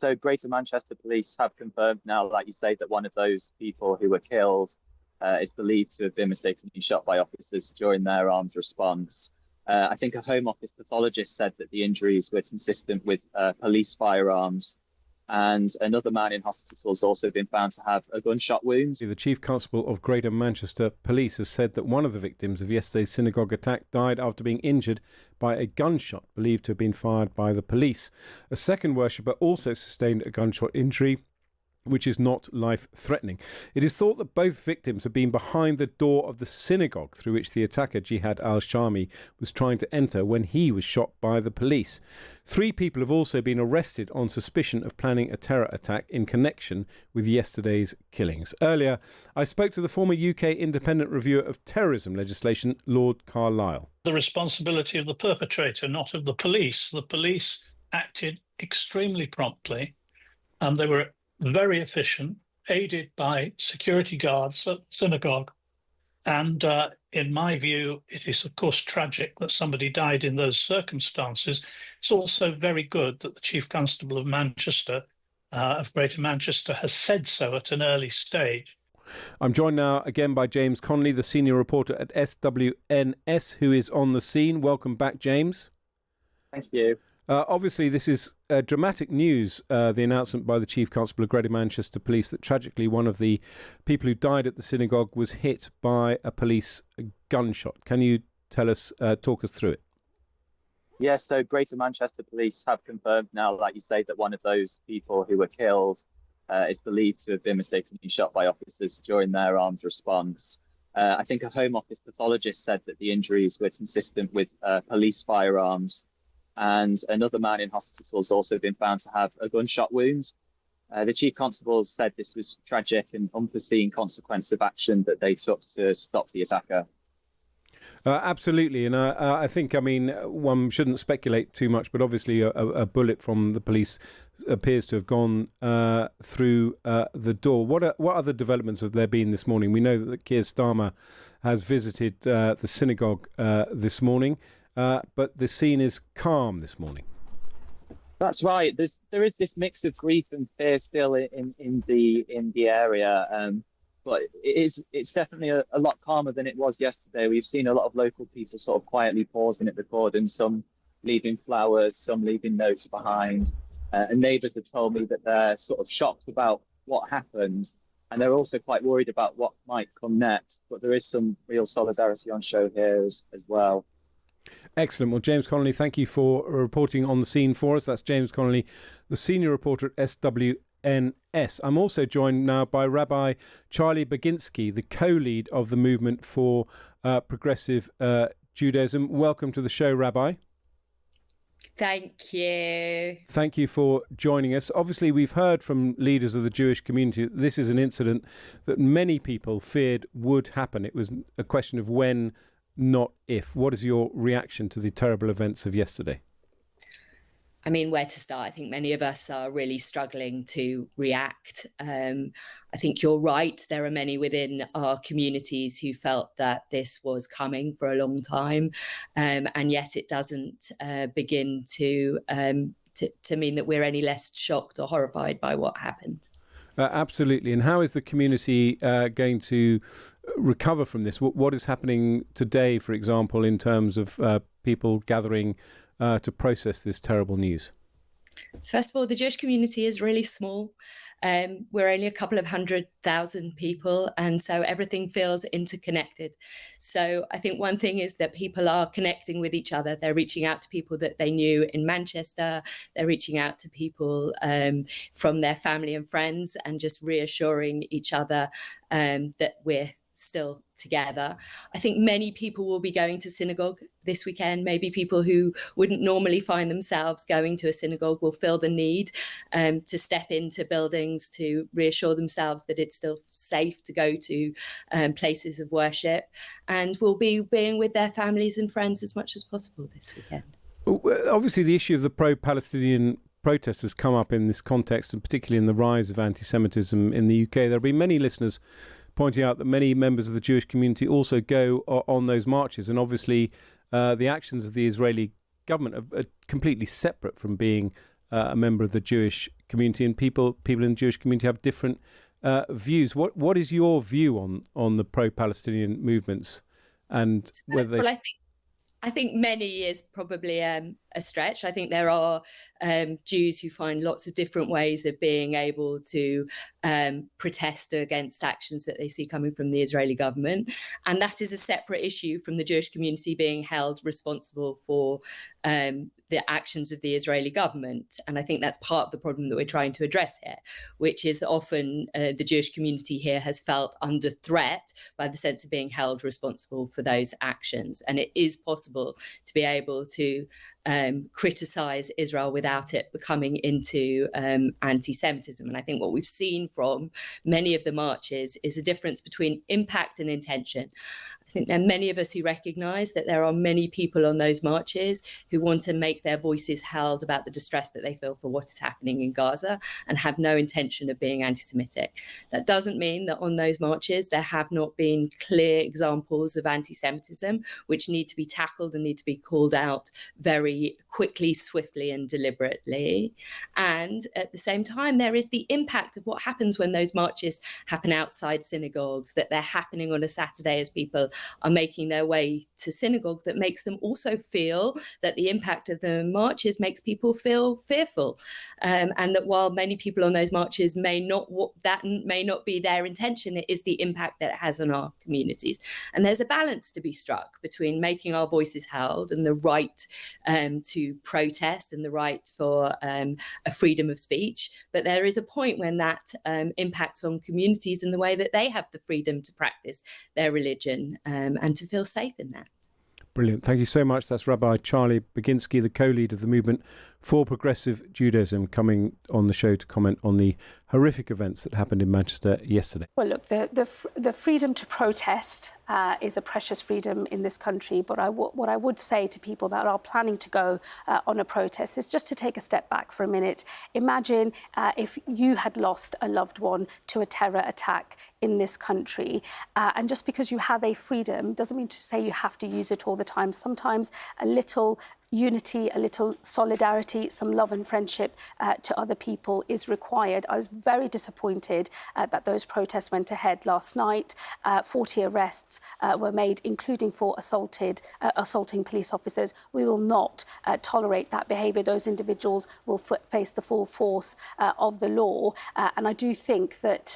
so Greater Manchester Police have confirmed now, like you say, that one of those people who were killed is believed to have been mistakenly shot by officers during their armed response. I think a Home Office pathologist said that the injuries were consistent with police firearms, and another man in hospital has also been found to have a gunshot wound. The Chief Constable of Greater Manchester Police has said that one of the victims of yesterday's synagogue attack died after being injured by a gunshot believed to have been fired by the police. A second worshipper also sustained a gunshot injury, which is not life-threatening. It is thought that both victims had been behind the door of the synagogue through which the attacker, Jihad al-Shami, was trying to enter when he was shot by the police. 3 people have also been arrested on suspicion of planning a terror attack in connection with yesterday's killings. Earlier, I spoke to the former UK independent reviewer of terrorism legislation, Lord Carlisle. The responsibility of the perpetrator, not of the police. The police acted extremely promptly, and they were very efficient, aided by security guards at the synagogue. And in my view, it is, of course, tragic that somebody died in those circumstances. It's also very good that the Chief Constable of Manchester, of Greater Manchester, has said so at an early stage. I'm joined now again by James Connolly, the senior reporter at SWNS, who is on the scene. Welcome back, James. Thank you. Obviously, this is dramatic news, the announcement by the Chief Constable of Greater Manchester Police that tragically one of the people who died at the synagogue was hit by a police gunshot. Can you talk us through it? Yes, so Greater Manchester Police have confirmed now, like you say, that one of those people who were killed is believed to have been mistakenly shot by officers during their armed response. I think a Home Office pathologist said that the injuries were consistent with police firearms, and another man in hospital has also been found to have a gunshot wound. The Chief Constable said this was tragic and unforeseen consequence of action that they took to stop the attacker. Absolutely, and I think, one shouldn't speculate too much, but obviously a bullet from the police appears to have gone through the door. What other developments have there been this morning? We know that Keir Starmer has visited the synagogue this morning. But the scene is calm this morning. That's right. There is this mix of grief and fear still in the area, but it's definitely a lot calmer than it was yesterday. We've seen a lot of local people sort of quietly pausing at the cordon, some leaving flowers, some leaving notes behind. And neighbours have told me that they're sort of shocked about what happened, and they're also quite worried about what might come next. But there is some real solidarity on show here as well. Excellent. Well, James Connolly, thank you for reporting on the scene for us. That's James Connolly, the senior reporter at SWNS. I'm also joined now by Rabbi Charlie Baginski, the co-lead of the movement for progressive Judaism. Welcome to the show, Rabbi. Thank you. Thank you for joining us. Obviously, we've heard from leaders of the Jewish community that this is an incident that many people feared would happen. It was a question of when, not if. What is your reaction to the terrible events of yesterday? I mean, where to start? I think many of us are really struggling to react. I think you're right. There are many within our communities who felt that this was coming for a long time, and yet it doesn't begin to mean that we're any less shocked or horrified by what happened. Absolutely. And how is the community going to recover from this? What is happening today, for example, in terms of people gathering to process this terrible news? So first of all, the Jewish community is really small. We're only a couple of 100,000 people, and so everything feels interconnected. So I think one thing is that people are connecting with each other. They're reaching out to people that they knew in Manchester. They're reaching out to people from their family and friends, and just reassuring each other that we're still together. I think many people will be going to synagogue this weekend. Maybe people who wouldn't normally find themselves going to a synagogue will feel the need to step into buildings to reassure themselves that it's still safe to go to places of worship, and will be being with their families and friends as much as possible this weekend. Obviously, the issue of the pro-Palestinian protests has come up in this context, and particularly in the rise of anti-Semitism in the UK. There have been many listeners pointing out that many members of the Jewish community also go on those marches, and obviously the actions of the Israeli government are completely separate from being a member of the Jewish community, and people in the Jewish community have different views. What is your view on the pro-Palestinian movements and whether they? Well, I think many is probably a stretch. I think there are Jews who find lots of different ways of being able to protest against actions that they see coming from the Israeli government. And that is a separate issue from the Jewish community being held responsible for the actions of the Israeli government. And I think that's part of the problem that we're trying to address here, which is often the Jewish community here has felt under threat by the sense of being held responsible for those actions. And it is possible to be able to criticize Israel without it becoming into anti-Semitism. And I think what we've seen from many of the marches is a difference between impact and intention. I think there are many of us who recognise that there are many people on those marches who want to make their voices held about the distress that they feel for what is happening in Gaza and have no intention of being anti-Semitic. That doesn't mean that on those marches there have not been clear examples of anti-Semitism which need to be tackled and need to be called out very quickly, swiftly and deliberately. And at the same time, there is the impact of what happens when those marches happen outside synagogues, that they're happening on a Saturday as people are making their way to synagogue, that makes them also feel that the impact of the marches makes people feel fearful. And that while many people on those marches may not be their intention, it is the impact that it has on our communities. And there's a balance to be struck between making our voices held and the right to protest and the right for a freedom of speech. But there is a point when that impacts on communities in the way that they have the freedom to practice their religion and to feel safe in that. Brilliant. Thank you so much. That's Rabbi Charlie Baginski, the co-lead of the movement for Progressive Judaism, coming on the show to comment on the horrific events that happened in Manchester yesterday. Well, look, the freedom to protest is a precious freedom in this country. But what I would say to people that are planning to go on a protest is just to take a step back for a minute. Imagine if you had lost a loved one to a terror attack in this country. And just because you have a freedom doesn't mean to say you have to use it all the time. Sometimes a little unity, a little solidarity, some love and friendship to other people is required. I was very disappointed that those protests went ahead last night. 40 arrests were made, including for assaulting police officers. We will not tolerate that behaviour. Those individuals will face the full force of the law. And I do think that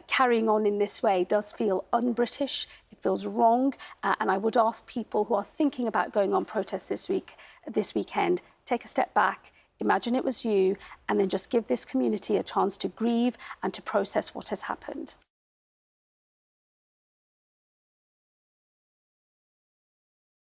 carrying on in this way does feel un-British. It feels wrong, and I would ask people who are thinking about going on protest this weekend, take a step back, imagine it was you, and then just give this community a chance to grieve and to process what has happened.